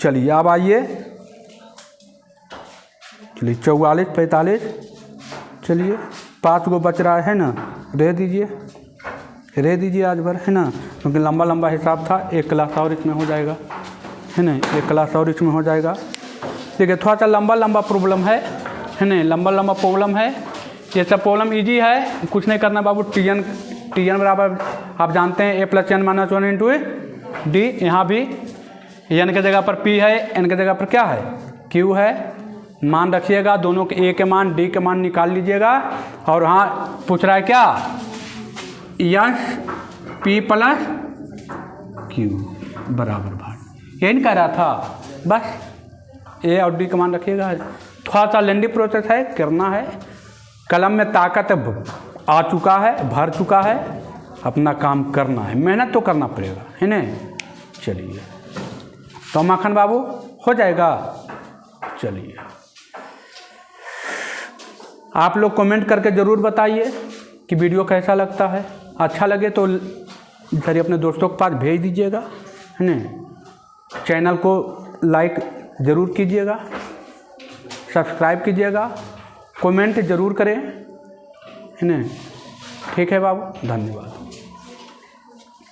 चलिए अब आइए, चलिए 44, 45, चलिए 5 गो बच रहा है ना, रह दीजिए आज भर, है ना, क्योंकि लंबा हिसाब था। एक क्लास और इसमें हो जाएगा, है ना, एक क्लास और इसमें हो जाएगा। देखिए थोड़ा सा लंबा प्रॉब्लम है ना, लंबा प्रॉब्लम है। ये सब प्रॉब्लम इजी है, कुछ नहीं करना बाबू। टी एन बराबर आप जानते हैं, a plus n-1 into D. यहाँ भी एन के जगह पर पी है, एन के जगह पर क्या है क्यू है। मान रखिएगा, दोनों के ए के मान डी के मान निकाल लीजिएगा। और वहाँ पूछ रहा है क्या, यस पी प्लस क्यू बराबर भाग, यही कह रहा था। बस ए और डी का मान रखिएगा। थोड़ा सा लेंदी प्रोसेस है, करना है। कलम में ताकत आ चुका है, भर चुका है, अपना काम करना है, मेहनत तो करना पड़ेगा, है ना। चलिए तो माखन बाबू हो जाएगा। चलिए आप लोग कमेंट करके ज़रूर बताइए कि वीडियो कैसा लगता है। अच्छा लगे तो जरिए अपने दोस्तों के पास भेज दीजिएगा, है ना। चैनल को लाइक ज़रूर कीजिएगा, सब्सक्राइब कीजिएगा, कमेंट ज़रूर करें, है ना। ठीक है बाबू, धन्यवाद।